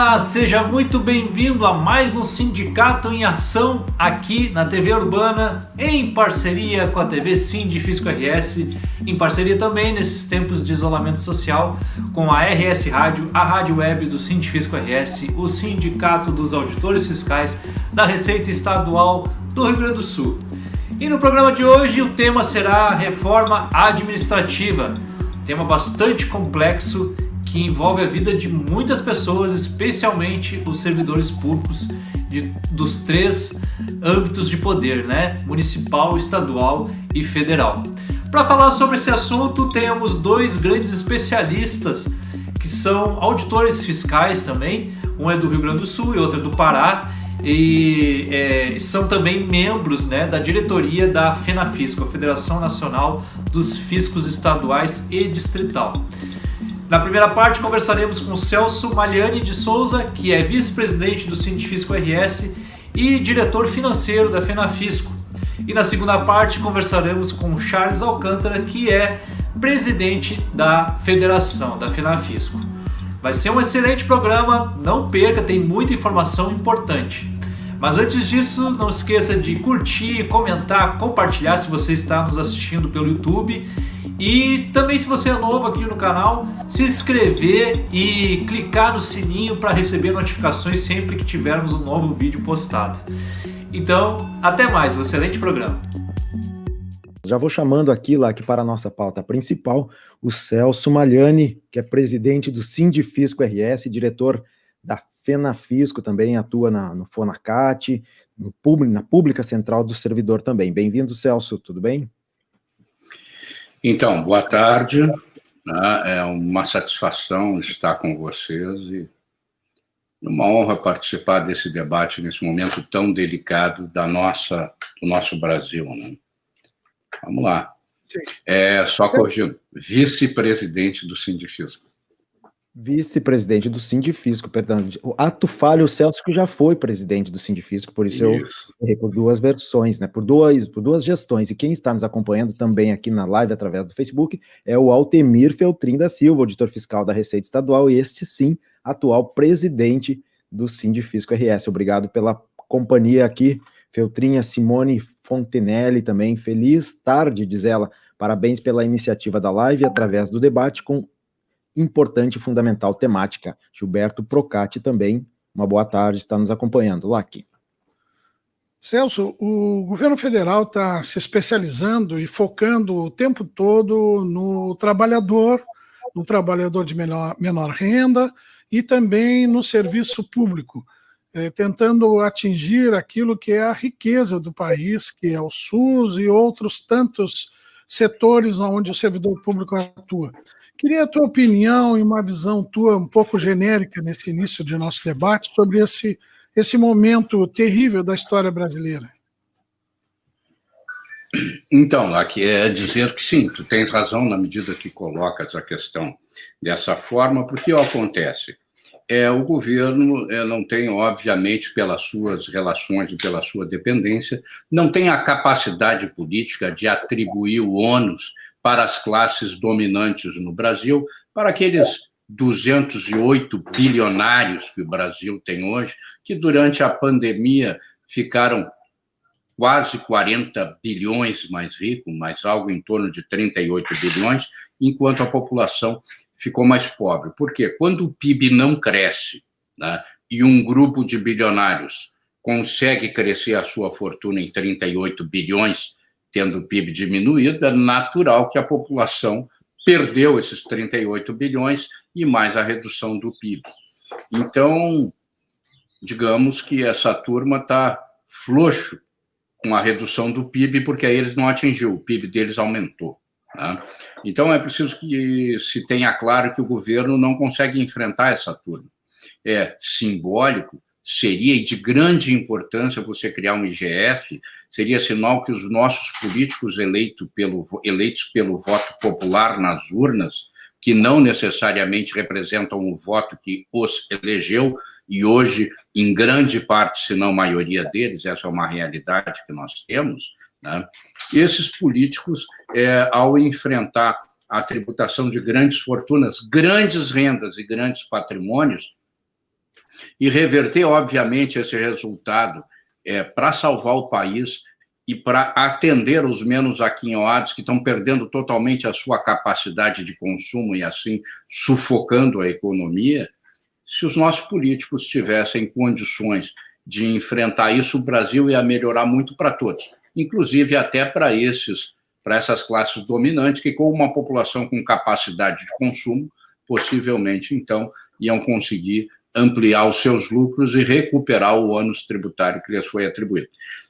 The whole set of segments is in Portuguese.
Olá, seja muito bem-vindo a mais um Sindicato em Ação aqui na TV Urbana, em parceria com a TV Sindifisco RS, em parceria também nesses tempos de isolamento social com a RS Rádio, a rádio web do Sindifisco RS, o Sindicato dos Auditores Fiscais da Receita Estadual do Rio Grande do Sul. E no programa de hoje o tema será reforma administrativa, tema bastante complexo que envolve a vida de muitas pessoas, especialmente os servidores públicos dos três âmbitos de poder, né? Municipal, estadual e federal. Para falar sobre esse assunto, temos dois grandes especialistas que são auditores fiscais também, um é do Rio Grande do Sul e outro é do Pará, e são também membros, né, da diretoria da FENAFISCO, a Federação Nacional dos Fiscos Estaduais e Distrital. Na primeira parte conversaremos com Celso Magliani de Souza, que é vice-presidente do Sindifisco RS e diretor financeiro da FENAFISCO. E na segunda parte conversaremos com Charles Alcântara, que é presidente da federação, da FENAFISCO. Vai ser um excelente programa, não perca, tem muita informação importante. Mas antes disso, não esqueça de curtir, comentar, compartilhar se você está nos assistindo pelo YouTube. E também, se você é novo aqui no canal, se inscrever e clicar no sininho para receber notificações sempre que tivermos um novo vídeo postado. Então, até mais, um excelente programa. Já vou chamando aqui para a nossa pauta principal, o Celso Magliani, que é presidente do Sindifisco RS, diretor da FENAFISCO, também atua no FONACAT, na Pública Central do Servidor também. Bem-vindo, Celso, tudo bem? Então, boa tarde, né? É uma satisfação estar com vocês e uma honra participar desse debate nesse momento tão delicado do nosso Brasil, né? Vamos lá. Sim. Só corrigindo, vice-presidente do Sindifisco. Vice-presidente do Sindifisco, perdão. O ato falho, o Celso, que já foi presidente do Sindifisco, por isso eu errei por duas versões, né? Por duas gestões. E quem está nos acompanhando também aqui na live através do Facebook é o Altemir Feltrin da Silva, auditor fiscal da Receita Estadual, e este sim, atual presidente do Sindifisco RS. Obrigado pela companhia aqui, Feltrin, a Simone Fontenelle também. Feliz tarde, diz ela. Parabéns pela iniciativa da live através do debate com importante e fundamental temática. Gilberto Procati também, uma boa tarde, está nos acompanhando. Laki. Celso, o governo federal está se especializando e focando o tempo todo no trabalhador de menor renda e também no serviço público, tentando atingir aquilo que é a riqueza do país, que é o SUS e outros tantos setores onde o servidor público atua. Queria a tua opinião e uma visão tua um pouco genérica nesse início de nosso debate sobre esse momento terrível da história brasileira. Então, aqui é dizer que sim, tu tens razão na medida que colocas a questão dessa forma, porque o que acontece? O governo não tem, obviamente, pelas suas relações e pela sua dependência, não tem a capacidade política de atribuir o ônus para as classes dominantes no Brasil, para aqueles 208 bilionários que o Brasil tem hoje, que durante a pandemia ficaram quase 40 bilhões mais ricos, mais algo em torno de 38 bilhões, enquanto a população ficou mais pobre. Por quê? Quando o PIB não cresce, né, e um grupo de bilionários consegue crescer a sua fortuna em 38 bilhões, tendo o PIB diminuído, é natural que a população perdeu esses 38 bilhões e mais a redução do PIB. Então, digamos que essa turma está frouxo com a redução do PIB, porque aí eles não atingiu, o PIB deles aumentou, né? Então, é preciso que se tenha claro que o governo não consegue enfrentar essa turma. É simbólico, seria de grande importância você criar um IGF, seria sinal que os nossos políticos eleitos pelo voto popular nas urnas, que não necessariamente representam o voto que os elegeu, e hoje, em grande parte, se não maioria deles, essa é uma realidade que nós temos, né? Esses políticos, ao enfrentar a tributação de grandes fortunas, grandes rendas e grandes patrimônios, e reverter, obviamente, esse resultado para salvar o país e para atender os menos aquinhoados que estão perdendo totalmente a sua capacidade de consumo e, assim, sufocando a economia. Se os nossos políticos tivessem condições de enfrentar isso, o Brasil ia melhorar muito para todos, inclusive até para essas classes dominantes, que com uma população com capacidade de consumo, possivelmente, então, iam conseguir ampliar os seus lucros e recuperar o ônus tributário que lhes foi atribuído.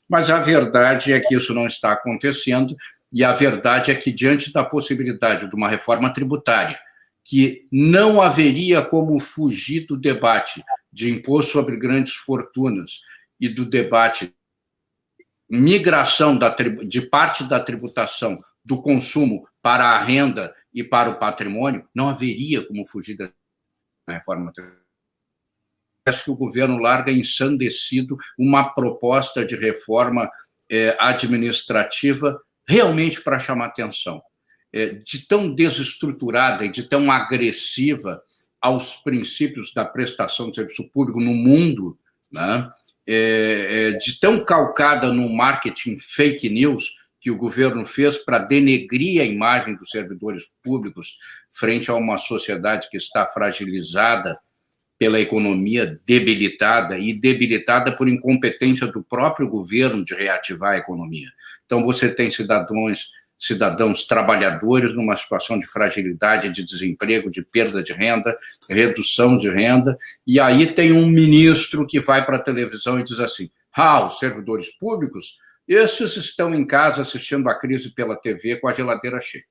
Mas a verdade é que isso não está acontecendo, e a verdade é que, diante da possibilidade de uma reforma tributária, que não haveria como fugir do debate de imposto sobre grandes fortunas e do debate migração de parte da tributação do consumo para a renda e para o patrimônio, não haveria como fugir da reforma tributária. Parece que o governo larga ensandecido uma proposta de reforma administrativa realmente para chamar atenção. De tão desestruturada e de tão agressiva aos princípios da prestação de serviço público no mundo, né? De tão calcada no marketing fake news que o governo fez para denegrir a imagem dos servidores públicos frente a uma sociedade que está fragilizada pela economia debilitada e debilitada por incompetência do próprio governo de reativar a economia. Então, você tem cidadãos trabalhadores numa situação de fragilidade, de desemprego, de perda de renda, redução de renda, e aí tem um ministro que vai para a televisão e diz assim: os servidores públicos, esses estão em casa assistindo a crise pela TV com a geladeira cheia.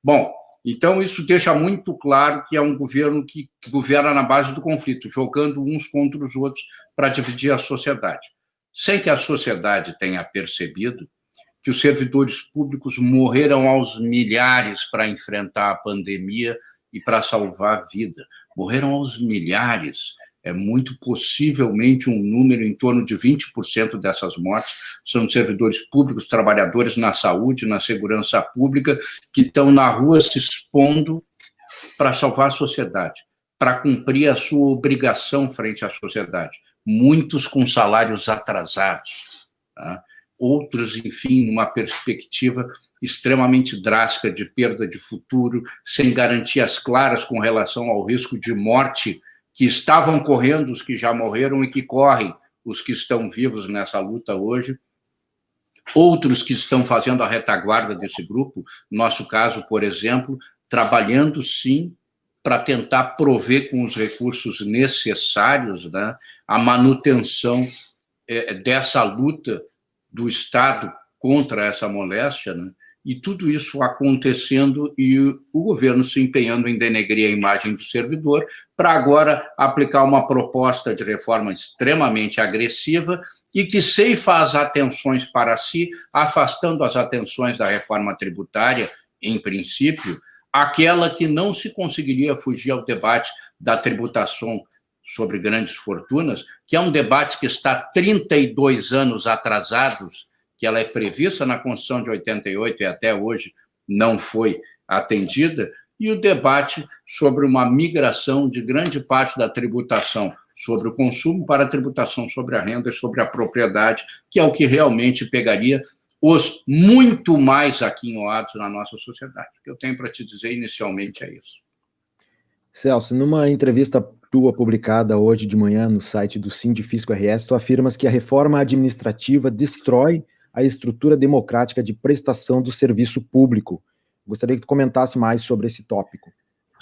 Bom, então isso deixa muito claro que é um governo que governa na base do conflito, jogando uns contra os outros para dividir a sociedade, sem que a sociedade tenha percebido que os servidores públicos morreram aos milhares para enfrentar a pandemia e para salvar a vida. Morreram aos milhares. Muito possivelmente um número em torno de 20% dessas mortes são servidores públicos, trabalhadores na saúde, na segurança pública, que estão na rua se expondo para salvar a sociedade, para cumprir a sua obrigação frente à sociedade. Muitos com salários atrasados, tá? Outros, enfim, numa perspectiva extremamente drástica de perda de futuro, sem garantias claras com relação ao risco de morte que estavam correndo os que já morreram e que correm os que estão vivos nessa luta hoje. Outros que estão fazendo a retaguarda desse grupo, no nosso caso, por exemplo, trabalhando, sim, para tentar prover com os recursos necessários, né, a manutenção dessa luta do Estado contra essa moléstia, né? E tudo isso acontecendo e o governo se empenhando em denegrir a imagem do servidor para agora aplicar uma proposta de reforma extremamente agressiva e que ceifa as atenções para si, afastando as atenções da reforma tributária, em princípio, aquela que não se conseguiria fugir ao debate da tributação sobre grandes fortunas, que é um debate que está 32 anos atrasados, que ela é prevista na Constituição de 88 e até hoje não foi atendida, e o debate sobre uma migração de grande parte da tributação sobre o consumo para a tributação sobre a renda e sobre a propriedade, que é o que realmente pegaria os muito mais aquinhoados na nossa sociedade. O que eu tenho para te dizer inicialmente é isso. Celso, numa entrevista tua publicada hoje de manhã no site do Sindifisco RS, tu afirmas que a reforma administrativa destrói a estrutura democrática de prestação do serviço público. Gostaria que tu comentasse mais sobre esse tópico.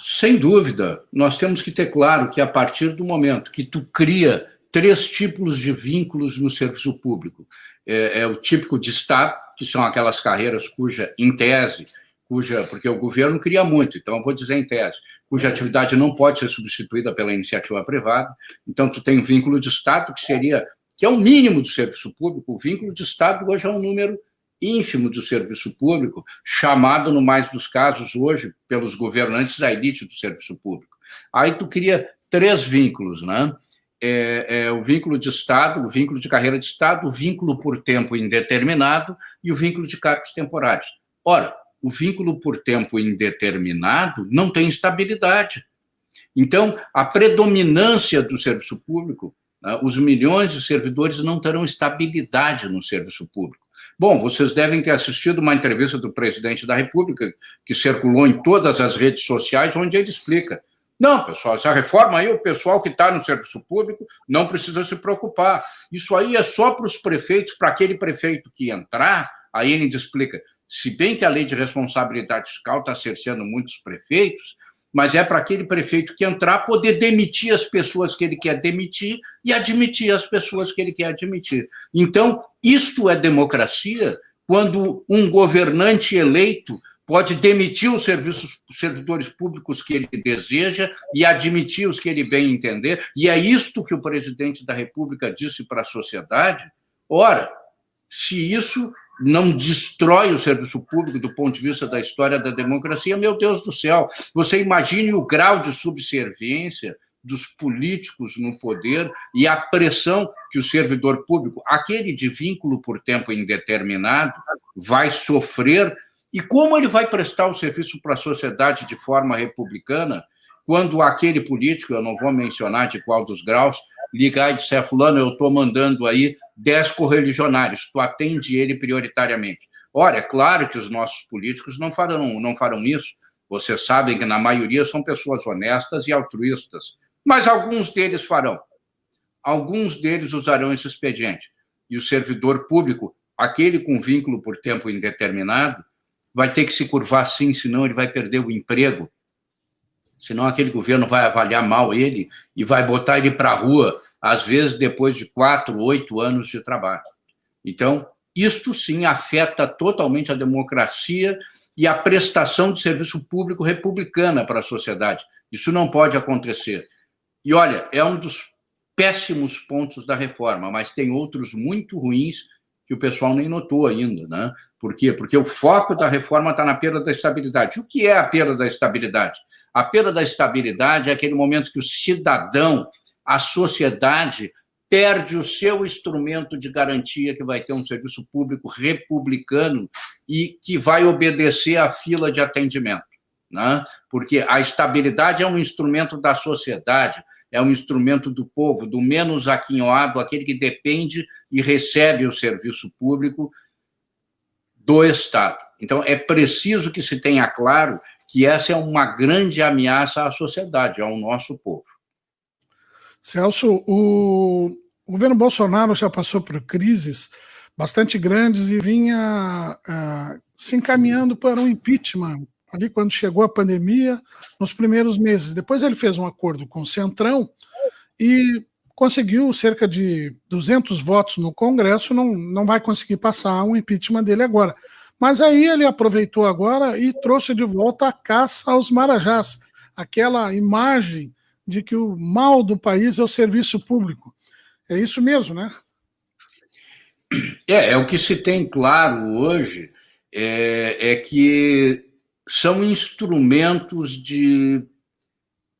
Sem dúvida. Nós temos que ter claro que a partir do momento que tu cria 3 tipos de vínculos no serviço público, o típico de Estado, que são aquelas carreiras em tese, porque o governo cria muito, então eu vou dizer em tese, cuja atividade não pode ser substituída pela iniciativa privada. Então tu tem um vínculo de Estado que é o mínimo do serviço público. O vínculo de Estado hoje é um número ínfimo do serviço público, chamado, no mais dos casos, hoje, pelos governantes da elite do serviço público. Aí tu cria 3 vínculos, né? O vínculo de Estado, o vínculo de carreira de Estado, o vínculo por tempo indeterminado e o vínculo de cargos temporários. Ora, o vínculo por tempo indeterminado não tem estabilidade. Então, a predominância do serviço público, né, os milhões de servidores não terão estabilidade no serviço público. Bom, vocês devem ter assistido uma entrevista do presidente da República, que circulou em todas as redes sociais, onde ele explica: não, pessoal, essa reforma aí, o pessoal que está no serviço público não precisa se preocupar. Isso aí é só para os prefeitos, para aquele prefeito que entrar. Aí ele explica: se bem que a lei de responsabilidade fiscal está cerceando muitos prefeitos, mas é para aquele prefeito que entrar poder demitir as pessoas que ele quer demitir e admitir as pessoas que ele quer admitir. Então, isto é democracia, quando um governante eleito pode demitir os servidores públicos que ele deseja e admitir os que ele bem entender, e é isto que o presidente da República disse para a sociedade. Ora, se isso não destrói o serviço público do ponto de vista da história da democracia, meu Deus do céu, você imagine o grau de subserviência dos políticos no poder e a pressão que o servidor público, aquele de vínculo por tempo indeterminado, vai sofrer. E como ele vai prestar o serviço para a sociedade de forma republicana quando aquele político, eu não vou mencionar de qual dos graus, ligar e disser: fulano, eu estou mandando aí 10 correligionários, tu atende ele prioritariamente. Ora, é claro que os nossos políticos não farão isso. Vocês sabem que, na maioria, são pessoas honestas e altruístas. Mas alguns deles farão. Alguns deles usarão esse expediente. E o servidor público, aquele com vínculo por tempo indeterminado, vai ter que se curvar sim, senão ele vai perder o emprego. Senão aquele governo vai avaliar mal ele e vai botar ele para a rua, às vezes depois de 4, 8 anos de trabalho. Então, isto sim afeta totalmente a democracia e a prestação de serviço público republicana para a sociedade. Isso não pode acontecer. E olha, é um dos péssimos pontos da reforma, mas tem outros muito ruins que o pessoal nem notou ainda, né? Por quê? Porque o foco da reforma está na perda da estabilidade. O que é a perda da estabilidade? A perda da estabilidade é aquele momento que o cidadão, a sociedade, perde o seu instrumento de garantia, que vai ter um serviço público republicano e que vai obedecer à fila de atendimento, né? Porque a estabilidade é um instrumento da sociedade, é um instrumento do povo, do menos aquinhoado, aquele que depende e recebe o serviço público do Estado. Então, é preciso que se tenha claro que essa é uma grande ameaça à sociedade, ao nosso povo. Celso, o governo Bolsonaro já passou por crises bastante grandes e vinha se encaminhando para um impeachment ali quando chegou a pandemia, nos primeiros meses. Depois ele fez um acordo com o Centrão e conseguiu cerca de 200 votos no Congresso, não vai conseguir passar um impeachment dele agora. Mas aí ele aproveitou agora e trouxe de volta a caça aos marajás, aquela imagem de que o mal do país é o serviço público. É isso mesmo, né? É o que se tem claro hoje, é que são instrumentos de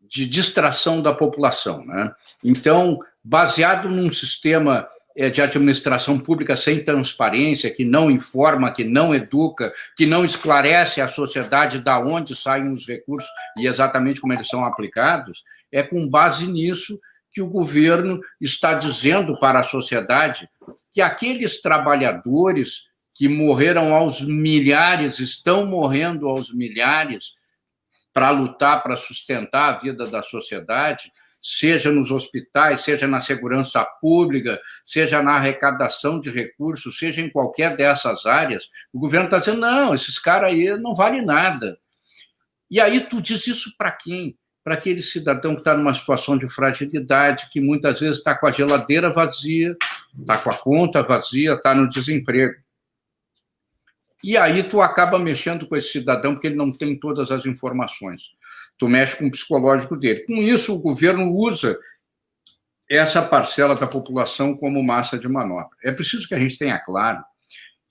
distração da população, né? Então, baseado num sistema de administração pública sem transparência, que não informa, que não educa, que não esclarece à sociedade de onde saem os recursos e exatamente como eles são aplicados, é com base nisso que o governo está dizendo para a sociedade que aqueles trabalhadores que morreram aos milhares, estão morrendo aos milhares para lutar, para sustentar a vida da sociedade, seja nos hospitais, seja na segurança pública, seja na arrecadação de recursos, seja em qualquer dessas áreas, o governo está dizendo: não, esses caras aí não valem nada. E aí tu diz isso para quem? Para aquele cidadão que está numa situação de fragilidade, que muitas vezes está com a geladeira vazia, está com a conta vazia, está no desemprego. E aí tu acaba mexendo com esse cidadão porque ele não tem todas as informações. Tu mexe com o psicológico dele. Com isso, o governo usa essa parcela da população como massa de manobra. É preciso que a gente tenha claro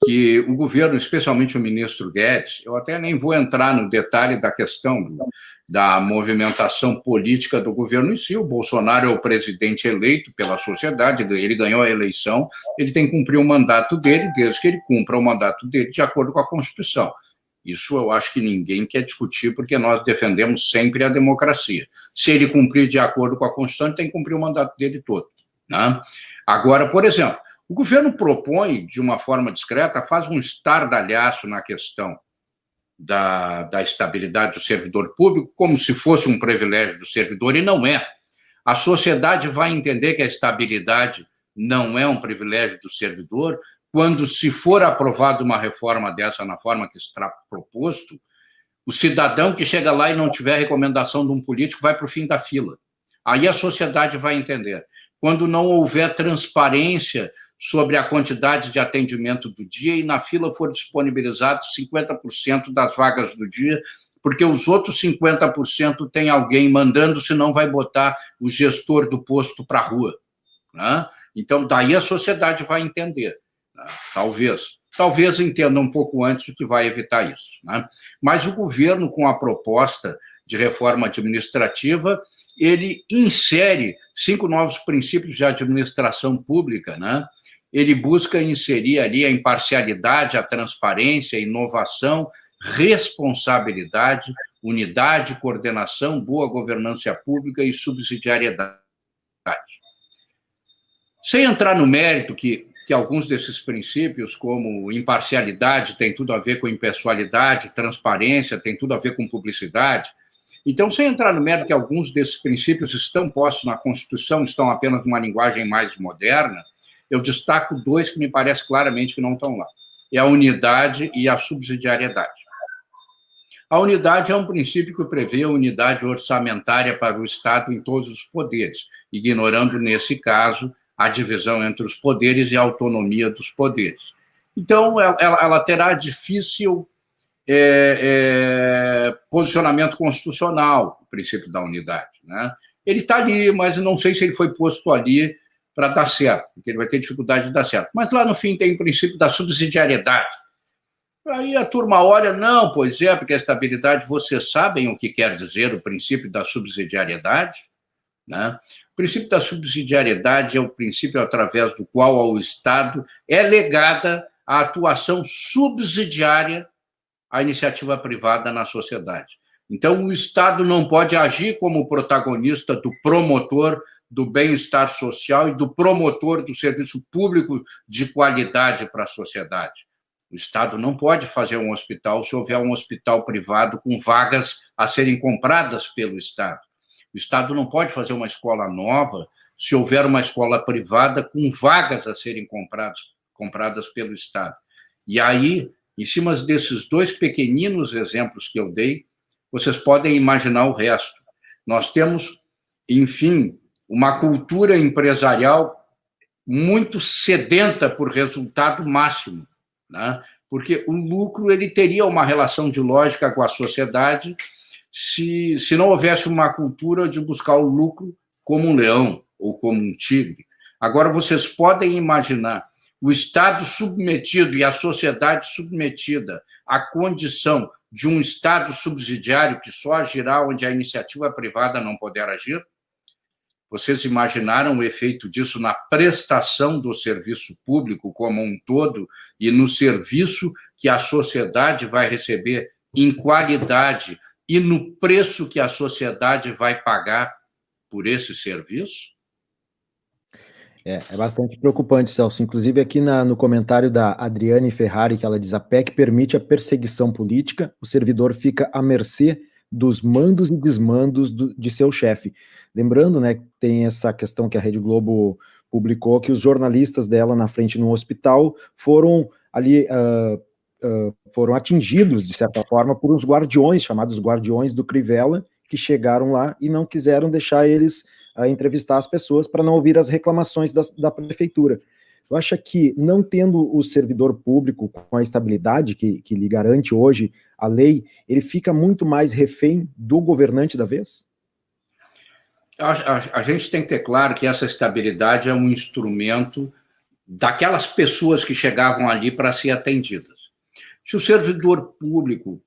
que o governo, especialmente o ministro Guedes, eu até nem vou entrar no detalhe da questão da movimentação política do governo em si. O Bolsonaro é o presidente eleito pela sociedade, ele ganhou a eleição, ele tem que cumprir o mandato dele, desde que ele cumpra o mandato dele de acordo com a Constituição. Isso eu acho que ninguém quer discutir, porque nós defendemos sempre a democracia. Se ele cumprir de acordo com a Constituição, ele tem que cumprir o mandato dele todo, né? Agora, por exemplo, o governo propõe, de uma forma discreta, faz um estardalhaço na questão da estabilidade do servidor público, como se fosse um privilégio do servidor, e não é. A sociedade vai entender que a estabilidade não é um privilégio do servidor quando, se for aprovada uma reforma dessa na forma que está proposto, o cidadão que chega lá e não tiver recomendação de um político vai para o fim da fila. Aí a sociedade vai entender. Quando não houver transparência sobre a quantidade de atendimento do dia e na fila for disponibilizado 50% das vagas do dia, porque os outros 50% tem alguém mandando, senão vai botar o gestor do posto para a rua, né? Então, daí a sociedade vai entender, né? Talvez entenda um pouco antes o que vai evitar isso, né? Mas o governo, com a proposta de reforma administrativa, ele insere 5 novos princípios de administração pública, né? Ele busca inserir ali a imparcialidade, a transparência, a inovação, responsabilidade, unidade, coordenação, boa governança pública e subsidiariedade. Sem entrar no mérito que alguns desses princípios, como imparcialidade, tem tudo a ver com impessoalidade, transparência, tem tudo a ver com publicidade. Então, sem entrar no mérito que alguns desses princípios estão postos na Constituição, estão apenas numa linguagem mais moderna, eu destaco 2 que me parece claramente que não estão lá. É a unidade e a subsidiariedade. A unidade é um princípio que prevê a unidade orçamentária para o Estado em todos os poderes, ignorando, nesse caso, a divisão entre os poderes e a autonomia dos poderes. Então, ela terá difícil posicionamento constitucional, o princípio da unidade, né? Ele está ali, mas não sei se ele foi posto ali para dar certo, porque ele vai ter dificuldade de dar certo. Mas lá no fim tem o princípio da subsidiariedade. Aí a turma olha, não, pois é, porque a estabilidade, vocês sabem o que quer dizer o princípio da subsidiariedade, né? O princípio da subsidiariedade é o princípio através do qual ao Estado é legada a atuação subsidiária à iniciativa privada na sociedade. Então, o Estado não pode agir como protagonista do promotor do bem-estar social e do promotor do serviço público de qualidade para a sociedade. O Estado não pode fazer um hospital se houver um hospital privado com vagas a serem compradas pelo Estado. O Estado não pode fazer uma escola nova se houver uma escola privada com vagas a serem compradas pelo Estado. E aí, em cima desses 2 pequeninos exemplos que eu dei, vocês podem imaginar o resto. Nós temos, enfim, uma cultura empresarial muito sedenta por resultado máximo, né? Porque o lucro ele teria uma relação de lógica com a sociedade se não houvesse uma cultura de buscar o lucro como um leão ou como um tigre. Agora, vocês podem imaginar o Estado submetido e a sociedade submetida à condição de um Estado subsidiário que só agirá onde a iniciativa privada não puder agir? Vocês imaginaram o efeito disso na prestação do serviço público como um todo e no serviço que a sociedade vai receber em qualidade e no preço que a sociedade vai pagar por esse serviço? É bastante preocupante, Celso. Inclusive, aqui no comentário da Adriane Ferrari, que ela diz: a PEC permite a perseguição política, o servidor fica à mercê dos mandos e desmandos de seu chefe. Lembrando, né, que tem essa questão que a Rede Globo publicou, que os jornalistas dela na frente no hospital foram ali foram atingidos, de certa forma, por uns guardiões, chamados guardiões do Crivella, que chegaram lá e não quiseram deixar eles entrevistar as pessoas para não ouvir as reclamações da prefeitura. Eu acho que, não tendo o servidor público com a estabilidade que lhe garante hoje a lei, ele fica muito mais refém do governante da vez? A gente tem que ter claro que essa estabilidade é um instrumento daquelas pessoas que chegavam ali para ser atendidas. Se o servidor público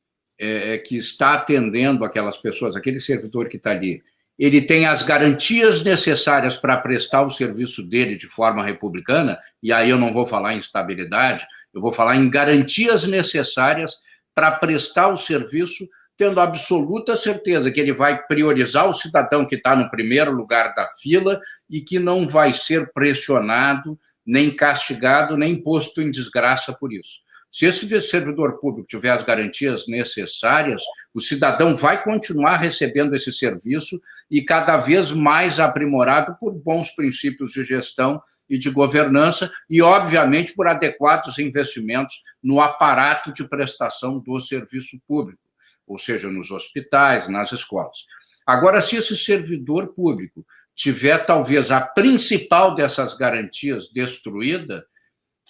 que está atendendo aquelas pessoas, aquele servidor que está ali, ele tem as garantias necessárias para prestar o serviço dele de forma republicana, e aí eu não vou falar em estabilidade, eu vou falar em garantias necessárias para prestar o serviço, tendo absoluta certeza que ele vai priorizar o cidadão que está no primeiro lugar da fila e que não vai ser pressionado, nem castigado, nem posto em desgraça por isso. Se esse servidor público tiver as garantias necessárias, o cidadão vai continuar recebendo esse serviço e cada vez mais aprimorado por bons princípios de gestão e de governança e, obviamente, por adequados investimentos no aparato de prestação do serviço público, ou seja, nos hospitais, nas escolas. Agora, se esse servidor público tiver, talvez, a principal dessas garantias destruída,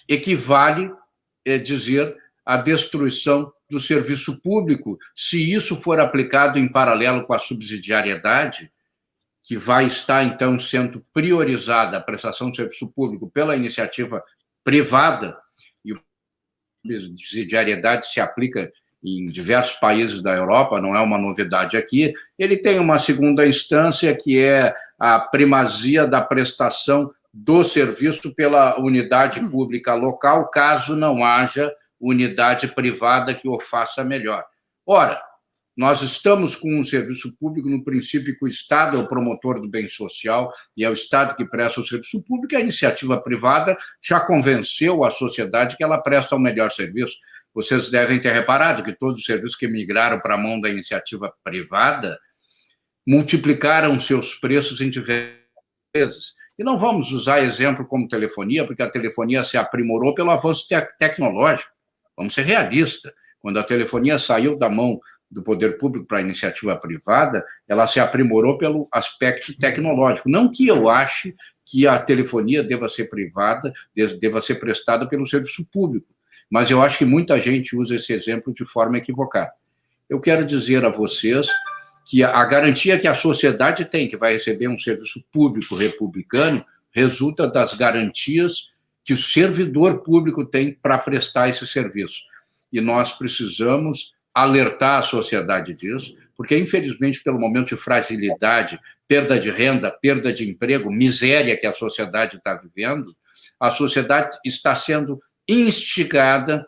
equivale dizer a destruição do serviço público, se isso for aplicado em paralelo com a subsidiariedade, que vai estar, então, sendo priorizada a prestação de serviço público pela iniciativa privada, e a subsidiariedade se aplica em diversos países da Europa, não é uma novidade aqui, ele tem uma segunda instância, que é a primazia da prestação do serviço pela unidade pública local, caso não haja unidade privada que o faça melhor. Ora, nós estamos com um serviço público no princípio que o Estado é o promotor do bem social e é o Estado que presta o serviço público, e a iniciativa privada já convenceu a sociedade que ela presta o melhor serviço. Vocês devem ter reparado que todos os serviços que migraram para a mão da iniciativa privada multiplicaram seus preços em diversas vezes. E não vamos usar exemplo como telefonia, porque a telefonia se aprimorou pelo avanço tecnológico. Vamos ser realistas. Quando a telefonia saiu da mão do poder público para a iniciativa privada, ela se aprimorou pelo aspecto tecnológico. Não que eu ache que a telefonia deva ser privada, deva ser prestada pelo serviço público, mas eu acho que muita gente usa esse exemplo de forma equivocada. Eu quero dizer a vocês que a garantia que a sociedade tem, que vai receber um serviço público republicano, resulta das garantias que o servidor público tem para prestar esse serviço. E nós precisamos alertar a sociedade disso, porque, infelizmente, pelo momento de fragilidade, perda de renda, perda de emprego, miséria que a sociedade está vivendo, a sociedade está sendo instigada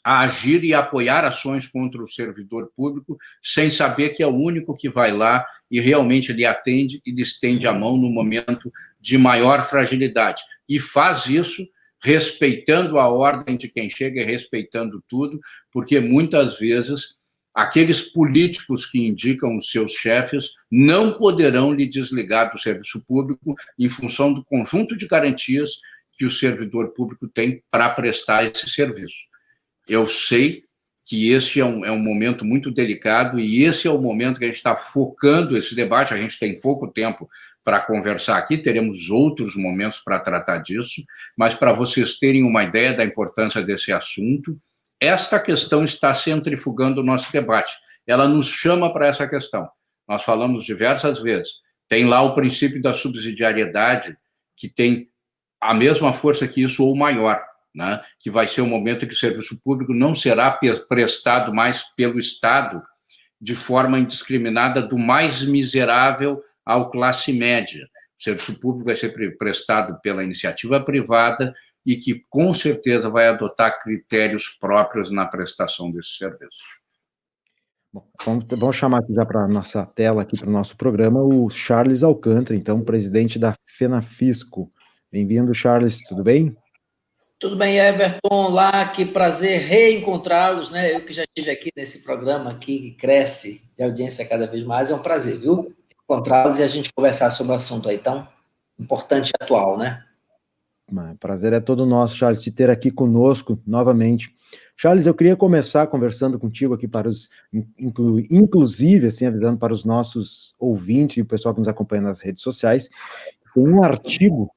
a agir e apoiar ações contra o servidor público, sem saber que é o único que vai lá e realmente lhe atende e lhe estende a mão no momento de maior fragilidade. E faz isso respeitando a ordem de quem chega e respeitando tudo, porque muitas vezes aqueles políticos que indicam os seus chefes não poderão lhe desligar do serviço público em função do conjunto de garantias que o servidor público tem para prestar esse serviço. Eu sei que esse é um momento muito delicado e esse é o momento que a gente está focando esse debate. A gente tem pouco tempo para conversar aqui, teremos outros momentos para tratar disso, mas para vocês terem uma ideia da importância desse assunto, esta questão está centrifugando o nosso debate. Ela nos chama para essa questão. Nós falamos diversas vezes. Tem lá o princípio da subsidiariedade, que tem a mesma força que isso ou maior, né? Que vai ser o momento em que o serviço público não será prestado mais pelo Estado de forma indiscriminada, do mais miserável ao classe média. O serviço público vai ser prestado pela iniciativa privada e que, com certeza, vai adotar critérios próprios na prestação desse serviço. Bom, vamos chamar aqui já para a nossa tela, aqui para o nosso programa, o Charles Alcântara, então, presidente da FENAFISCO. Bem-vindo, Charles, tudo bem? Tudo bem, Everton? Olá, que prazer reencontrá-los, né? Eu que já estive aqui nesse programa aqui, que cresce de audiência cada vez mais, é um prazer, viu? Encontrá-los e a gente conversar sobre o assunto aí tão importante e atual, né? O prazer é todo nosso, Charles, te ter aqui conosco novamente. Charles, eu queria começar conversando contigo aqui para os, inclusive, assim, avisando para os nossos ouvintes e o pessoal que nos acompanha nas redes sociais, tem um artigo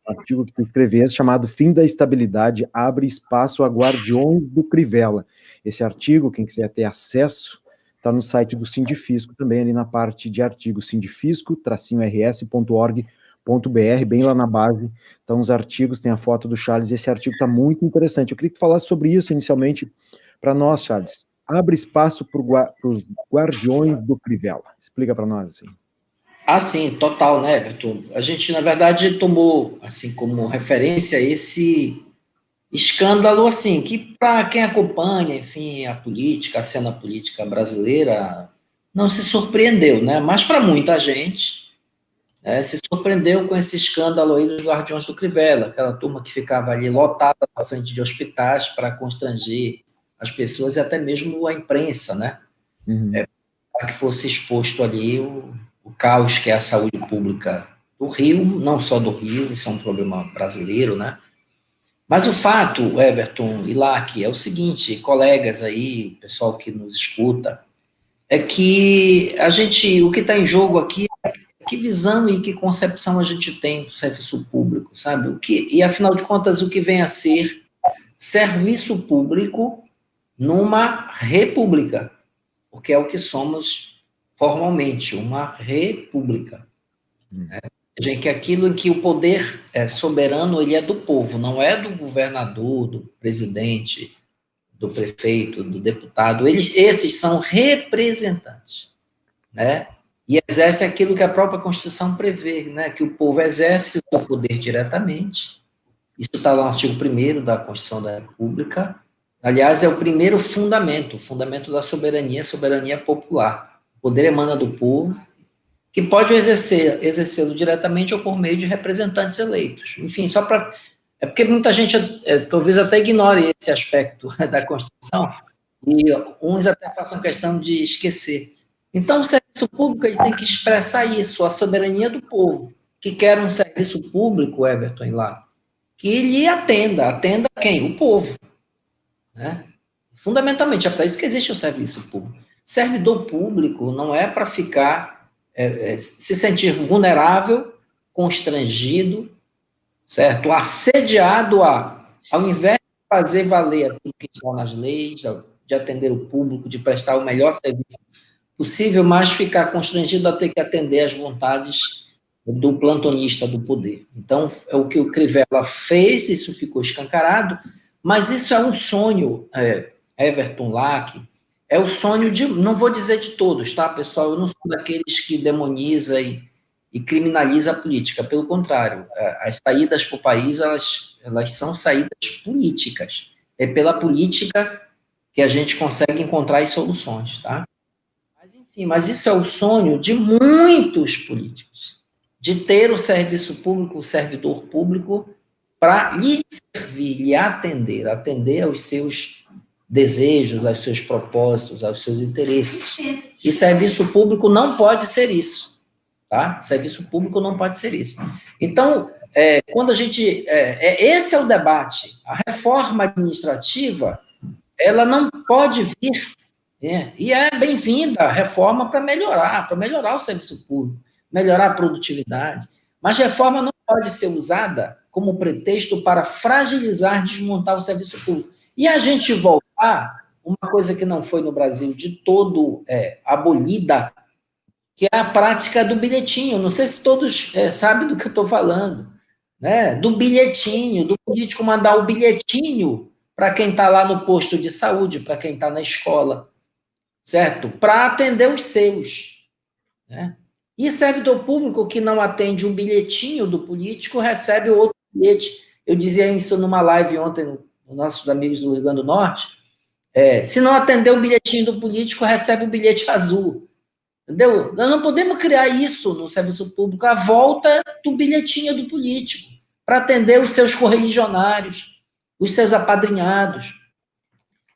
que tu escreveste chamado Fim da Estabilidade abre espaço a guardiões do Crivella. Esse artigo, quem quiser ter acesso, está no site do Sindifisco, também ali na parte de artigos, sindifisco-rs.org.br, bem lá na base, estão os artigos, tem a foto do Charles, esse artigo está muito interessante. Eu queria que tu falasse sobre isso inicialmente para nós, Charles. Abre espaço para os guardiões do Crivella. Explica para nós, assim. Ah, sim, total, né, Everton? A gente, na verdade, tomou, assim, como referência esse escândalo, assim, que para quem acompanha, enfim, a política, a cena política brasileira, não se surpreendeu, né? Mas para muita gente, se surpreendeu com esse escândalo aí dos Guardiões do Crivella, aquela turma que ficava ali lotada na frente de hospitais para constranger as pessoas e até mesmo a imprensa, né? Para que fosse exposto ali o caos que é a saúde pública do Rio, não só do Rio, isso é um problema brasileiro, né? Mas o fato, Everton e Lac, é o seguinte, colegas aí, pessoal que nos escuta, é que o que está em jogo aqui é que visão e que concepção a gente tem do serviço público, sabe? E, afinal de contas, o que vem a ser serviço público numa república, porque é o que somos formalmente, uma república. Gente, que aquilo em que o poder soberano ele é do povo, não é do governador, do presidente, do prefeito, do deputado. Esses são representantes, né? E exercem aquilo que a própria Constituição prevê, né? Que o povo exerce o seu poder diretamente. Isso está lá no artigo 1º da Constituição da República. Aliás, é o primeiro fundamento, o fundamento da soberania, soberania popular. O poder emana do povo, que pode exercê-lo diretamente ou por meio de representantes eleitos. Enfim, só para... É porque muita gente talvez até ignore esse aspecto da Constituição, e uns até façam questão de esquecer. Então, o serviço público ele tem que expressar isso, a soberania do povo, que quer um serviço público, Everton, lá, que lhe atenda quem? O povo. Né? Fundamentalmente, é para isso que existe o serviço público. Servidor público não é para ficar... se sentir vulnerável, constrangido, certo? Assediado ao invés de fazer valer aquilo que está nas leis, de atender o público, de prestar o melhor serviço possível, mas ficar constrangido a ter que atender às vontades do plantonista do poder. Então, é o que o Crivella fez, isso ficou escancarado, mas isso é um sonho, Everton Lac, é o sonho de, não vou dizer de todos, tá, pessoal? Eu não sou daqueles que demoniza e criminaliza a política, pelo contrário, as saídas para o país, elas são saídas políticas. É pela política que a gente consegue encontrar as soluções, tá? Mas, enfim, mas isso é o sonho de muitos políticos, de ter o serviço público, o servidor público, para lhe servir, lhe atender aos seus desejos, aos seus propósitos, aos seus interesses. E serviço público não pode ser isso, tá? Serviço público não pode ser isso. Então, quando a gente... esse é o debate. A reforma administrativa, ela não pode vir... e é bem-vinda a reforma para melhorar o serviço público, melhorar a produtividade. Mas reforma não pode ser usada como pretexto para fragilizar, desmontar o serviço público. E a gente voltar, uma coisa que não foi no Brasil de todo abolida, que é a prática do bilhetinho. Não sei se todos sabem do que eu estou falando, né? Do bilhetinho, do político mandar o bilhetinho para quem está lá no posto de saúde, para quem está na escola, certo? Para atender os seus, né? E servidor público que não atende um bilhetinho do político recebe outro bilhete. Eu dizia isso numa live ontem, os nossos amigos do Rio Grande do Norte, se não atender o bilhetinho do político, recebe o bilhete azul. Entendeu? Nós não podemos criar isso no serviço público, a volta do bilhetinho do político, para atender os seus correligionários, os seus apadrinhados.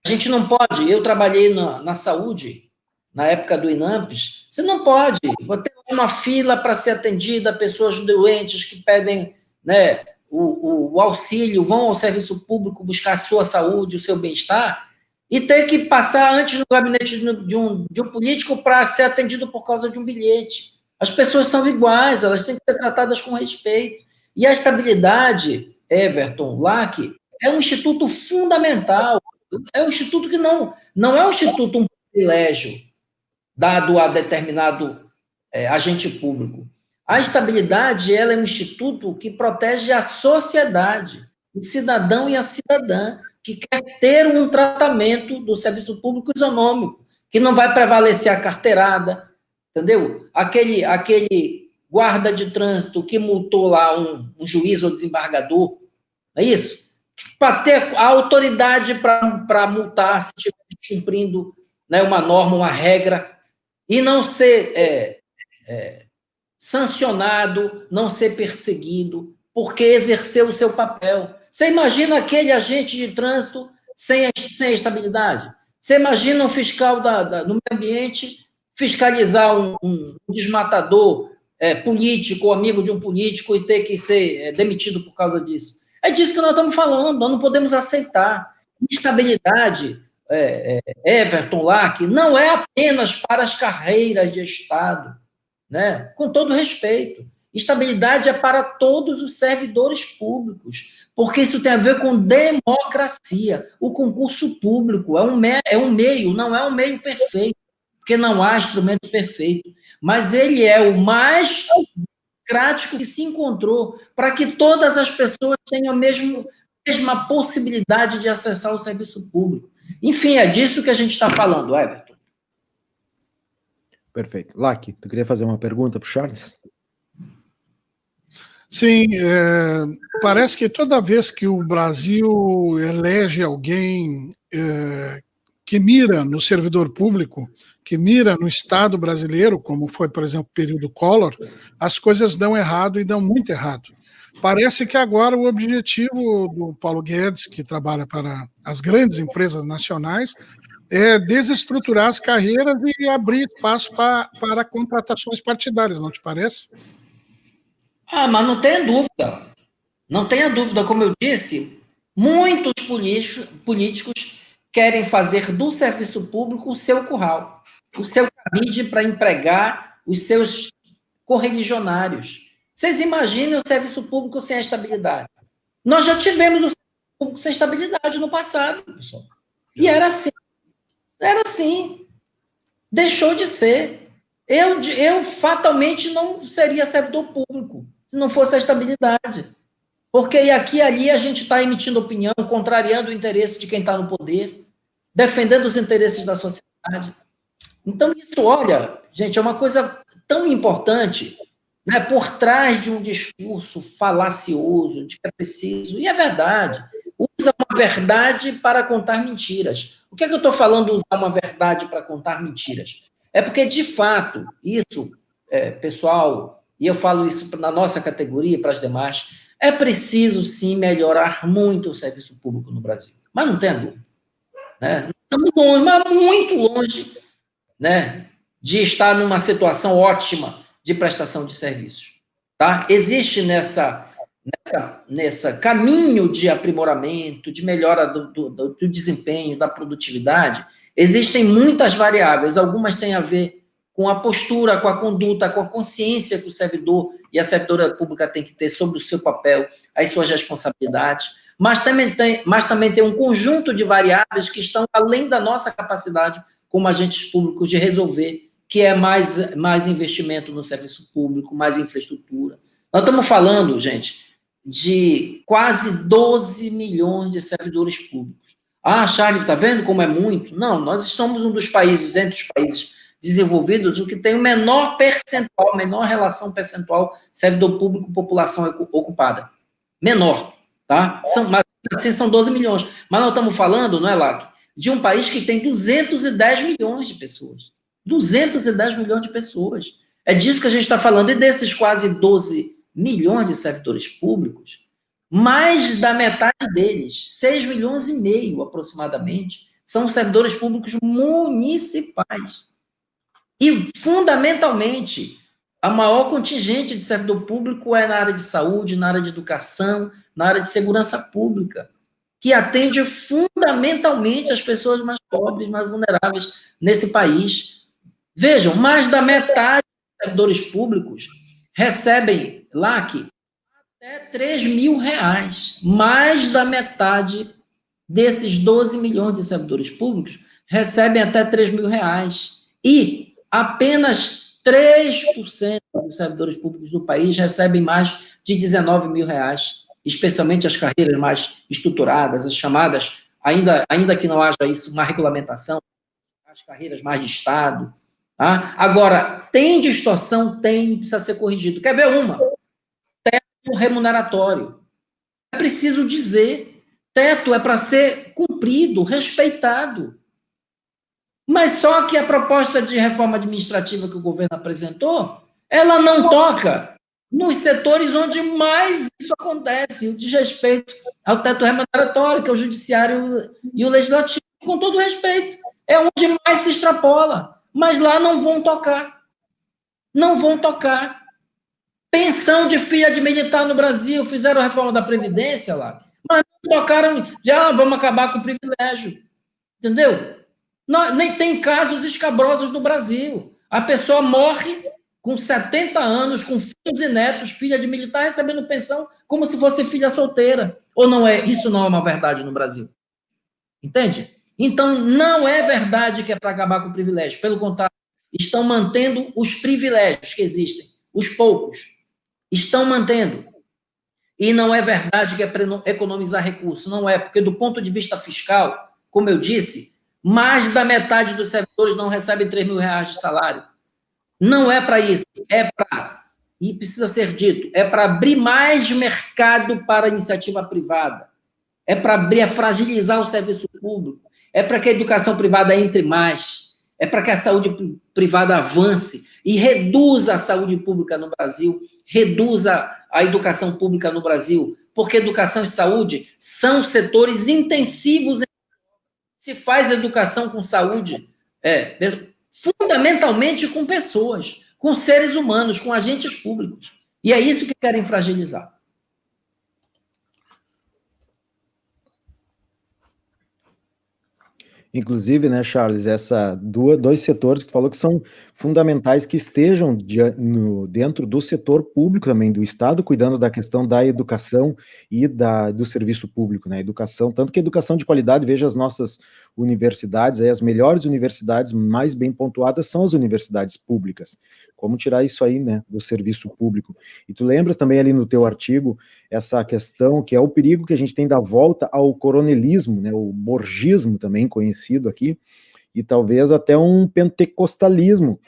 A gente não pode, eu trabalhei na saúde, na época do INAMPES, você não pode, vou ter uma fila para ser atendida, pessoas doentes que pedem, né, o auxílio, vão ao serviço público buscar a sua saúde, o seu bem-estar, e ter que passar antes no gabinete de um político para ser atendido por causa de um bilhete. As pessoas são iguais, elas têm que ser tratadas com respeito. E a estabilidade, Everton Lac, é um instituto fundamental, é um instituto que não é um instituto, um privilégio dado a determinado agente público. A estabilidade, ela é um instituto que protege a sociedade, o cidadão e a cidadã, que quer ter um tratamento do serviço público isonômico, que não vai prevalecer a carteirada, entendeu? Aquele guarda de trânsito que multou lá um juiz ou desembargador, não é isso? para ter a autoridade para multar se estiver cumprindo, né, uma norma, uma regra, e não ser sancionado, não ser perseguido, porque exerceu o seu papel. Você imagina aquele agente de trânsito sem a estabilidade? Você imagina um fiscal do meio ambiente fiscalizar um desmatador político, amigo de um político, e ter que ser demitido por causa disso? É disso que nós estamos falando, nós não podemos aceitar. Estabilidade, Everton Lack, não é apenas para as carreiras de Estado, né? Com todo respeito. Estabilidade é para todos os servidores públicos, porque isso tem a ver com democracia. O concurso público é um meio, não é um meio perfeito, porque não há instrumento perfeito, mas ele é o mais democrático que se encontrou para que todas as pessoas tenham a mesma possibilidade de acessar o serviço público. Enfim, é disso que a gente está falando, Everton. Perfeito. Lack, tu queria fazer uma pergunta para o Charles? Sim, parece que toda vez que o Brasil elege alguém que mira no servidor público, que mira no Estado brasileiro, como foi, por exemplo, o período Collor, as coisas dão errado e dão muito errado. Parece que agora o objetivo do Paulo Guedes, que trabalha para as grandes empresas nacionais, é desestruturar as carreiras e abrir espaço para contratações partidárias, não te parece? Mas não tenha dúvida. Não tenha dúvida, como eu disse, muitos políticos querem fazer do serviço público o seu curral, o seu cabide para empregar os seus correligionários. Vocês imaginem o serviço público sem a estabilidade. Nós já tivemos o serviço público sem estabilidade no passado, pessoal. E era assim. Era assim. Deixou de ser. Eu fatalmente não seria servidor público se não fosse a estabilidade. Porque aqui e ali a gente está emitindo opinião, contrariando o interesse de quem está no poder, defendendo os interesses da sociedade. Então, isso, olha, gente, é uma coisa tão importante, né, por trás de um discurso falacioso, de que é preciso, e é verdade, usa uma verdade para contar mentiras. O que é que eu estou falando, usar uma verdade para contar mentiras? É porque, de fato, isso, pessoal, e eu falo isso na nossa categoria e para as demais, é preciso, sim, melhorar muito o serviço público no Brasil. Mas não tem dúvida. Né? Estamos longe, mas muito longe, né, de estar numa situação ótima de prestação de serviços. Tá? Existe nessa caminho de aprimoramento, de melhora do desempenho, da produtividade, existem muitas variáveis, algumas têm a ver com a postura, com a conduta, com a consciência que o servidor e a servidora pública tem que ter sobre o seu papel, as suas responsabilidades, mas também tem um conjunto de variáveis que estão além da nossa capacidade como agentes públicos de resolver, que é mais investimento no serviço público, mais infraestrutura. Nós estamos falando, gente, de quase 12 milhões de servidores públicos. Charlie, está vendo como é muito? Não, nós estamos um dos países, entre os países desenvolvidos, o que tem o menor percentual, menor relação percentual servidor público, população ocupada. Menor, tá? Mas assim são 12 milhões. Mas nós estamos falando, não é, Lack, de um país que tem 210 milhões de pessoas. 210 milhões de pessoas. É disso que a gente está falando. E desses quase 12 milhões de servidores públicos, mais da metade deles, 6 milhões e meio aproximadamente, são servidores públicos municipais. E, fundamentalmente, a maior contingente de servidor público é na área de saúde, na área de educação, na área de segurança pública, que atende fundamentalmente as pessoas mais pobres, mais vulneráveis nesse país. Vejam, mais da metade dos servidores públicos recebem, Lack, até 3 mil reais. Mais da metade desses 12 milhões de servidores públicos recebem até 3 mil reais. E apenas 3% dos servidores públicos do país recebem mais de 19 mil reais, especialmente as carreiras mais estruturadas, as chamadas, ainda que não haja isso, uma regulamentação, as carreiras mais de Estado. Tá? Agora, tem distorção? Tem, precisa ser corrigido. Quer ver uma? Teto remuneratório. É preciso dizer, teto é para ser cumprido, respeitado. Mas só que a proposta de reforma administrativa que o governo apresentou, ela não toca nos setores onde mais isso acontece, o desrespeito ao teto remuneratório, que é o judiciário e o legislativo, com todo respeito. É onde mais se extrapola. Mas lá não vão tocar. Não vão tocar. Pensão de filha de militar no Brasil, fizeram a reforma da Previdência lá, mas não tocaram, já vamos acabar com o privilégio. Entendeu? Não, nem tem casos escabrosos no Brasil. A pessoa morre com 70 anos, com filhos e netos, filha de militar, recebendo pensão como se fosse filha solteira. Ou não é? Isso não é uma verdade no Brasil. Entende? Então, não é verdade que é para acabar com o privilégio. Pelo contrário, estão mantendo os privilégios que existem. Os poucos. Estão mantendo. E não é verdade que é para economizar recursos. Não é, porque do ponto de vista fiscal, como eu disse, mais da metade dos servidores não recebe R$3.000 de salário. Não é para isso. É para, e precisa ser dito, é para abrir mais mercado para a iniciativa privada. É para abrir, fragilizar o serviço público. É para que a educação privada entre mais. É para que a saúde privada avance e reduza a saúde pública no Brasil, reduza a educação pública no Brasil, porque educação e saúde são setores intensivos. Se faz educação com saúde, fundamentalmente com pessoas, com seres humanos, com agentes públicos. E é isso que querem fragilizar. Inclusive, né, Charles, dois setores que falou que são fundamentais que estejam dentro do setor público também, do Estado, cuidando da questão da educação e do serviço público, né, educação, tanto que educação de qualidade, veja as nossas universidades, as melhores universidades mais bem pontuadas são as universidades públicas. Como tirar isso aí, né, do serviço público? E tu lembras também ali no teu artigo essa questão que é o perigo que a gente tem da volta ao coronelismo, né, o borgismo também conhecido aqui, e talvez até um pentecostalismo,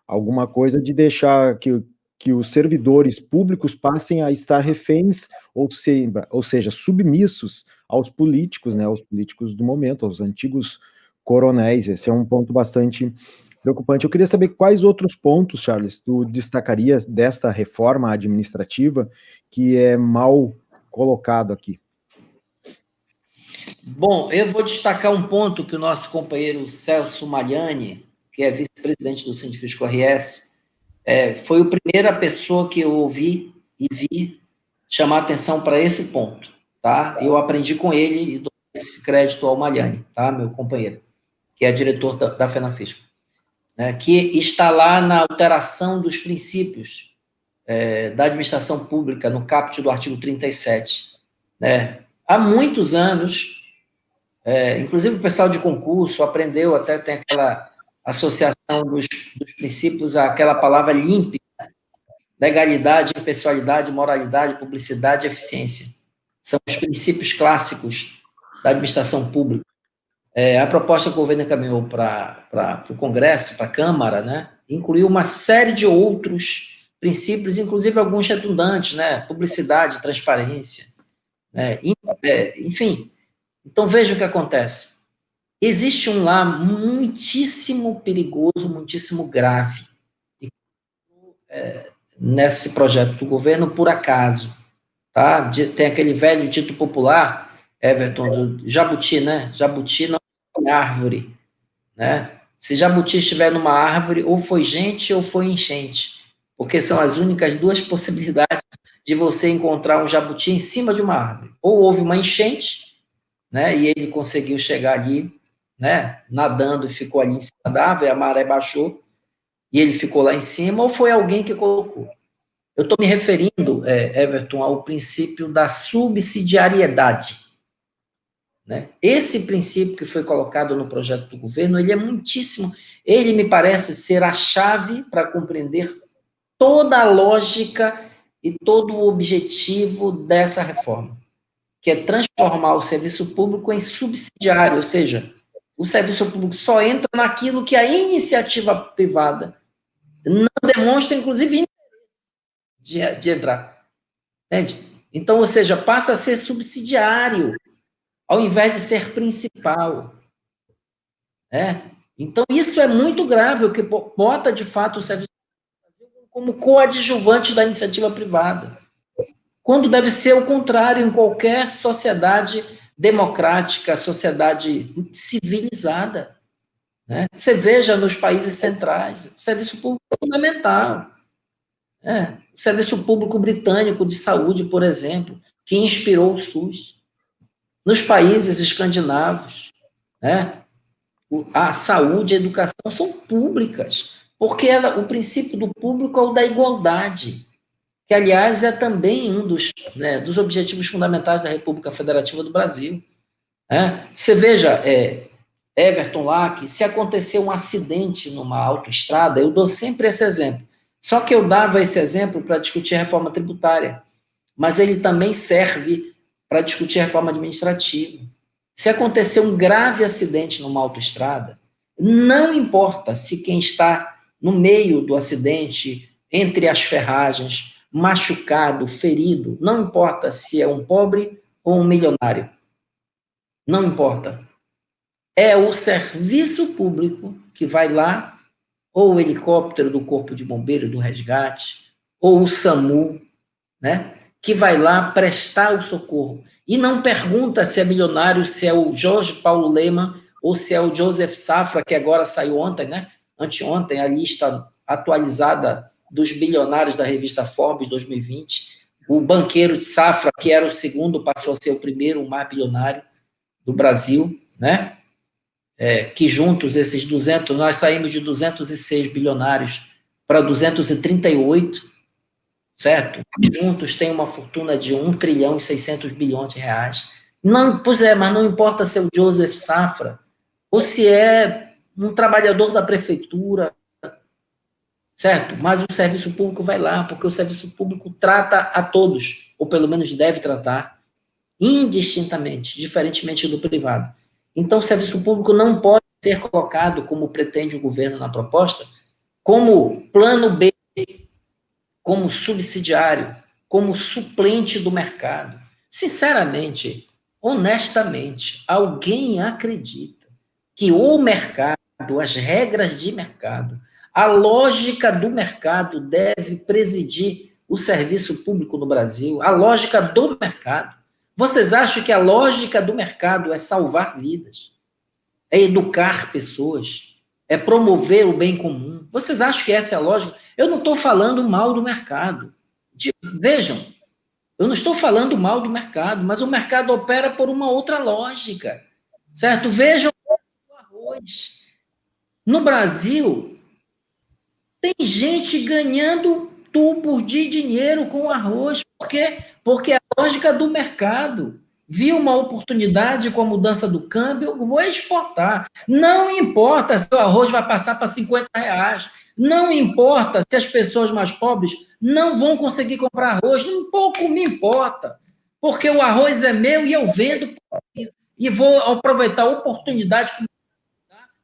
alguma coisa de deixar que os servidores públicos passem a estar reféns, ou seja, submissos aos políticos, né, aos políticos do momento, aos antigos coronéis. Esse é um ponto bastante preocupante. Eu queria saber quais outros pontos, Charles, tu destacaria desta reforma administrativa que é mal colocado aqui. Bom, eu vou destacar um ponto que o nosso companheiro Celso Magliani, que é vice-presidente do Sindifisco RS, foi a primeira pessoa que eu ouvi e vi chamar atenção para esse ponto, tá? Eu aprendi com ele e dou esse crédito ao Magliani, tá? Meu companheiro, que é diretor da FENAFISCO, né? Que está lá na alteração dos princípios da administração pública, no caput do artigo 37, né? Há muitos anos, inclusive o pessoal de concurso aprendeu, até tem aquela associação dos princípios àquela palavra límpida, legalidade, impessoalidade, moralidade, publicidade e eficiência. São os princípios clássicos da administração pública. A proposta que o governo encaminhou para o Congresso, para a Câmara, né, incluiu uma série de outros princípios, inclusive alguns redundantes, né, publicidade, transparência, né, enfim. Então, veja o que acontece. Existe um lá muitíssimo perigoso, muitíssimo grave, nesse projeto do governo, por acaso. Tá? Tem aquele velho dito popular, Everton, do jabuti, né? Jabuti não é árvore. Né? Se jabuti estiver numa árvore, ou foi gente ou foi enchente. Porque são as únicas duas possibilidades de você encontrar um jabuti em cima de uma árvore. Ou houve uma enchente, né? E ele conseguiu chegar ali, né, nadando e ficou ali em cima da árvore, a maré baixou, e ele ficou lá em cima, ou foi alguém que colocou? Eu estou me referindo, Everton, ao princípio da subsidiariedade. Né? Esse princípio que foi colocado no projeto do governo, ele me parece ser a chave para compreender toda a lógica e todo o objetivo dessa reforma, que é transformar o serviço público em subsidiário, ou seja, o serviço público só entra naquilo que a iniciativa privada não demonstra, inclusive, interesse de entrar. Entende? Então, ou seja, passa a ser subsidiário ao invés de ser principal. Então, isso é muito grave, o que bota, de fato, o serviço público como coadjuvante da iniciativa privada, quando deve ser o contrário em qualquer sociedade democrática, sociedade civilizada. Você veja nos países centrais, o serviço público é fundamental. O serviço público britânico de saúde, por exemplo, que inspirou o SUS. Nos países escandinavos, a saúde e a educação são públicas, porque o princípio do público é o da igualdade, que, aliás, é também um dos objetivos fundamentais da República Federativa do Brasil. Você veja, Everton lá, que se acontecer um acidente numa autoestrada, eu dou sempre esse exemplo. Só que eu dava esse exemplo para discutir a reforma tributária, mas ele também serve para discutir a reforma administrativa. Se acontecer um grave acidente numa autoestrada, não importa se quem está no meio do acidente, entre as ferragens, machucado, ferido, não importa se é um pobre ou um milionário. Não importa. É o serviço público que vai lá, ou o helicóptero do Corpo de Bombeiro do Resgate, ou o SAMU, que vai lá prestar o socorro. E não pergunta se é milionário, se é o Jorge Paulo Lemann, ou se é o Joseph Safra, que agora saiu ontem, anteontem, a lista atualizada dos bilionários da revista Forbes 2020. O banqueiro de Safra, que era o segundo, passou a ser o primeiro, o mais bilionário do Brasil, que juntos, esses 200, nós saímos de 206 bilionários para 238, certo? Juntos tem uma fortuna de 1 trilhão e 600 bilhões de reais. Não, pois é, mas não importa se é o Joseph Safra, ou se é um trabalhador da prefeitura, certo? Mas o serviço público vai lá, porque o serviço público trata a todos, ou pelo menos deve tratar, indistintamente, diferentemente do privado. Então, o serviço público não pode ser colocado, como pretende o governo na proposta, como plano B, como subsidiário, como suplente do mercado. Sinceramente, honestamente, alguém acredita que o mercado, as regras de mercado, a lógica do mercado deve presidir o serviço público no Brasil? A lógica do mercado. Vocês acham que a lógica do mercado é salvar vidas? É educar pessoas? É promover o bem comum? Vocês acham que essa é a lógica? Eu não estou falando mal do mercado. Vejam, eu não estou falando mal do mercado, mas o mercado opera por uma outra lógica, certo? Vejam o arroz. No Brasil, tem gente ganhando tubos de dinheiro com arroz. Por quê? Porque é a lógica do mercado. Viu uma oportunidade com a mudança do câmbio, vou exportar. Não importa se o arroz vai passar para R$50. Não importa se as pessoas mais pobres não vão conseguir comprar arroz. Um pouco me importa. Porque o arroz é meu e eu vendo e vou aproveitar a oportunidade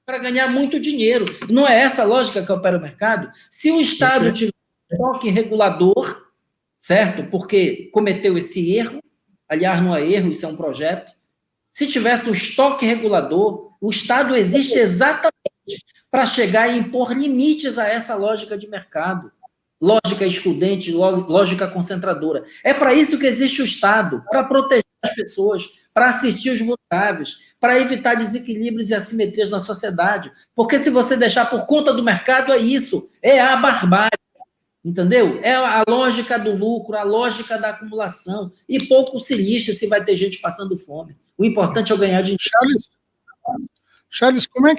para ganhar muito dinheiro. Não é essa a lógica que opera o mercado? Se o Estado tiver um toque regulador, certo? Porque cometeu esse erro, aliás, não é erro, isso é um projeto. Se tivesse um estoque regulador, o Estado existe exatamente para chegar e impor limites a essa lógica de mercado, lógica excludente, lógica concentradora. É para isso que existe o Estado, para proteger as pessoas, para assistir os vulneráveis, para evitar desequilíbrios e assimetrias na sociedade. Porque se você deixar por conta do mercado, é isso, é a barbárie. Entendeu? É a lógica do lucro, a lógica da acumulação. E pouco se lixa se vai ter gente passando fome. O importante é eu ganhar dinheiro. Charles, como é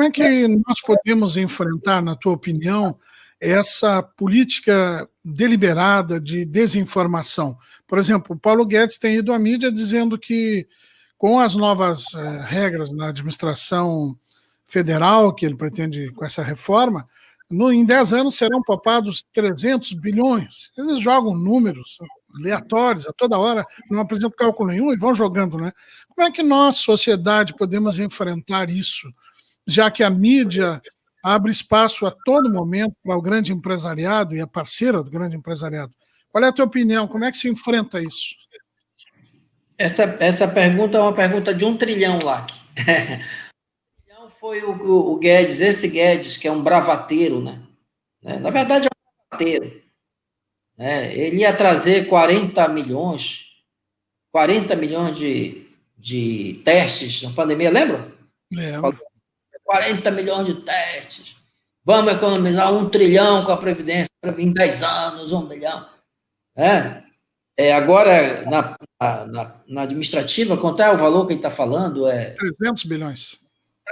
que nós podemos enfrentar, na tua opinião, essa política deliberada de desinformação? Por exemplo, o Paulo Guedes tem ido à mídia dizendo que, com as novas regras na administração federal, que ele pretende com essa reforma, em 10 anos serão poupados 300 bilhões. Eles jogam números aleatórios a toda hora, não apresentam cálculo nenhum e vão jogando, né? Como é que nós, sociedade, podemos enfrentar isso, já que a mídia abre espaço a todo momento para o grande empresariado e é parceira do grande empresariado? Qual é a tua opinião? Como é que se enfrenta isso? Essa pergunta é uma pergunta de 1 trilhão lá. Foi o Guedes, esse Guedes, que é um bravateiro, né? Na verdade, é um bravateiro. Ele ia trazer 40 milhões de testes na pandemia, lembra? Lembro. 40 milhões de testes. Vamos economizar 1 trilhão com a Previdência em 10 anos, 1 bilhão. Agora, na administrativa, quanto é o valor que ele está falando? 300 bilhões.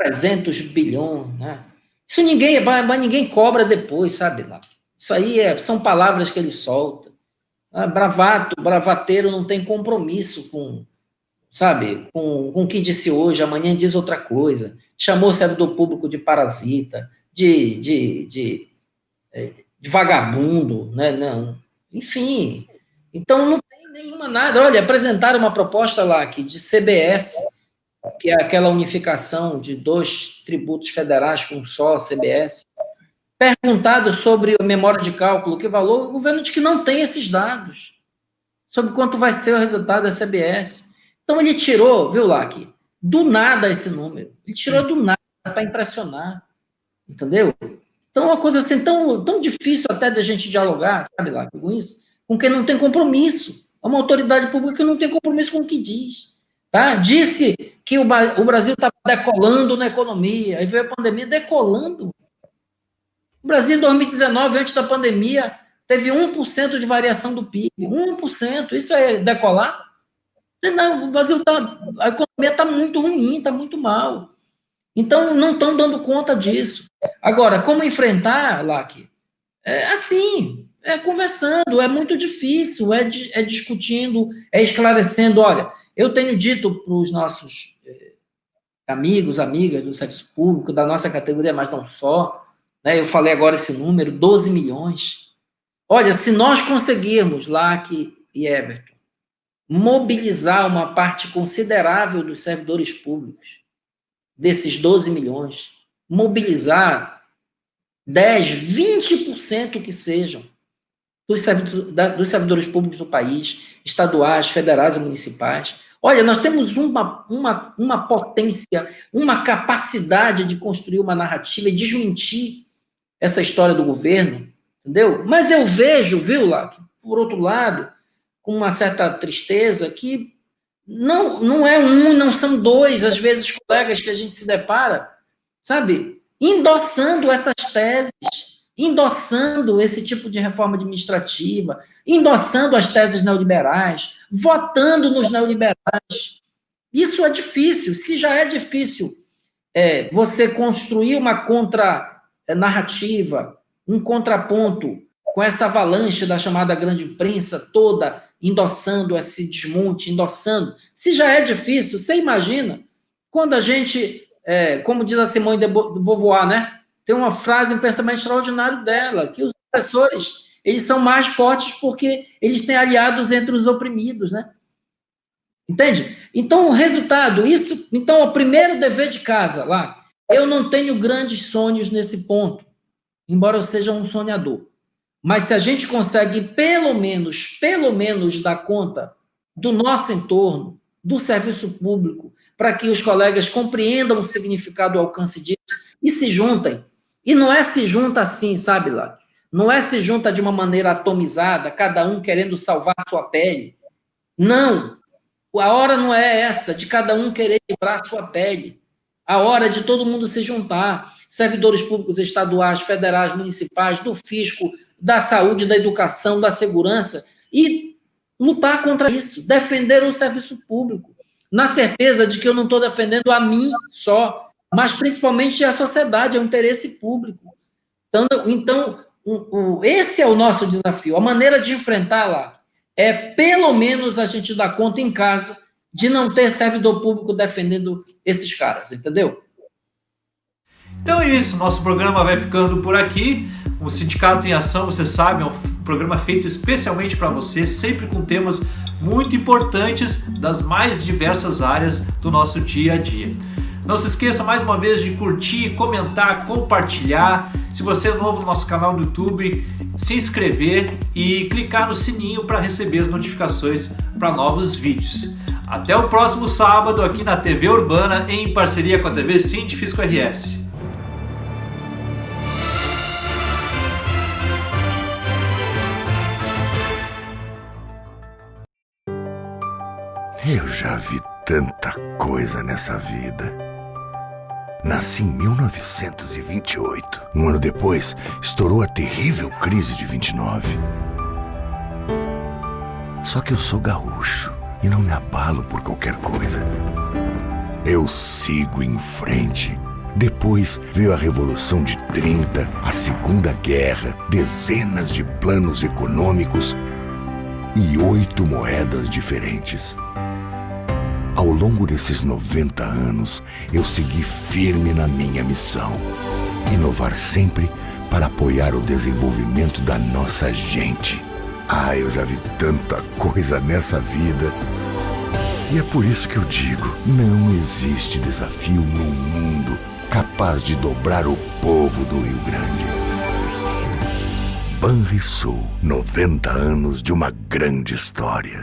300 bilhões, né? Isso ninguém cobra depois, sabe lá? Isso aí são palavras que ele solta. Bravateiro não tem compromisso com o que disse hoje, amanhã diz outra coisa. Chamou o servidor público de parasita, de vagabundo, né? Não. Enfim, então não tem nenhuma nada. Olha, apresentaram uma proposta lá aqui de CBS, que é aquela unificação de 2 tributos federais com só CBS. Perguntado sobre a memória de cálculo, que valor, o governo diz que não tem esses dados sobre quanto vai ser o resultado da CBS. Então ele tirou, viu, Lac, do nada esse número. Ele tirou do nada para impressionar, entendeu? Então é uma coisa assim tão difícil até da gente dialogar, sabe, Lac, com isso, com quem não tem compromisso. É uma autoridade pública que não tem compromisso com o que diz. Tá? Disse que o Brasil está decolando na economia, aí veio a pandemia decolando. O Brasil, em 2019, antes da pandemia, teve 1% de variação do PIB. 1%. Isso é decolar? Não, o Brasil a economia está muito ruim, está muito mal. Então, não estão dando conta disso. Agora, como enfrentar, Lac? Assim, conversando, é muito difícil, é discutindo, é esclarecendo. Olha, eu tenho dito para os nossos amigos, amigas do serviço público, da nossa categoria, mas não só, né? Eu falei agora esse número, 12 milhões. Olha, se nós conseguirmos, Lac e Everton, mobilizar uma parte considerável dos servidores públicos, desses 12 milhões, mobilizar 10, 20% que sejam dos servidores públicos do país, estaduais, federais e municipais. Olha, nós temos uma potência, uma capacidade de construir uma narrativa e desmentir essa história do governo, entendeu? Mas eu vejo, viu, Lac, por outro lado, com uma certa tristeza, que não é não são 2, às vezes, colegas que a gente se depara, sabe, endossando essas teses, endossando esse tipo de reforma administrativa, endossando as teses neoliberais, votando nos neoliberais. Isso é difícil. Se já é difícil você construir uma contra-narrativa, um contraponto com essa avalanche da chamada grande imprensa toda endossando esse desmonte, endossando. Se já é difícil, você imagina quando a gente, como diz a Simone de Beauvoir, né? Tem uma frase, um pensamento extraordinário dela, que os opressores, eles são mais fortes porque eles têm aliados entre os oprimidos, né? Entende? Então, o resultado, então, o primeiro dever de casa lá, eu não tenho grandes sonhos nesse ponto, embora eu seja um sonhador. Mas se a gente consegue, pelo menos, dar conta do nosso entorno, do serviço público, para que os colegas compreendam o significado, o alcance disso, e se juntem. E não é se junta assim, sabe, lá? Não é se junta de uma maneira atomizada, cada um querendo salvar sua pele. Não. A hora não é essa, de cada um querer livrar sua pele. A hora é de todo mundo se juntar. Servidores públicos estaduais, federais, municipais, do fisco, da saúde, da educação, da segurança, e lutar contra isso, defender o serviço público, na certeza de que eu não estou defendendo a mim só, mas principalmente a sociedade, é o interesse público. Então esse é o nosso desafio. A maneira de enfrentar lá é, pelo menos, a gente dar conta em casa de não ter servidor público defendendo esses caras, entendeu? Então é isso, nosso programa vai ficando por aqui. O Sindicato em Ação, você sabe, é um programa feito especialmente para você, sempre com temas muito importantes das mais diversas áreas do nosso dia a dia. Não se esqueça mais uma vez de curtir, comentar, compartilhar. Se você é novo no nosso canal no YouTube, se inscrever e clicar no sininho para receber as notificações para novos vídeos. Até o próximo sábado aqui na TV Urbana, em parceria com a TV Científico RS. Eu já vi tanta coisa nessa vida. Nasci em 1928. Um ano depois, estourou a terrível crise de 29. Só que eu sou gaúcho e não me abalo por qualquer coisa. Eu sigo em frente. Depois veio a Revolução de 30, a Segunda Guerra, dezenas de planos econômicos e 8 moedas diferentes. Ao longo desses 90 anos, eu segui firme na minha missão. Inovar sempre para apoiar o desenvolvimento da nossa gente. Eu já vi tanta coisa nessa vida. E é por isso que eu digo, não existe desafio no mundo capaz de dobrar o povo do Rio Grande. Banrisul, 90 anos de uma grande história.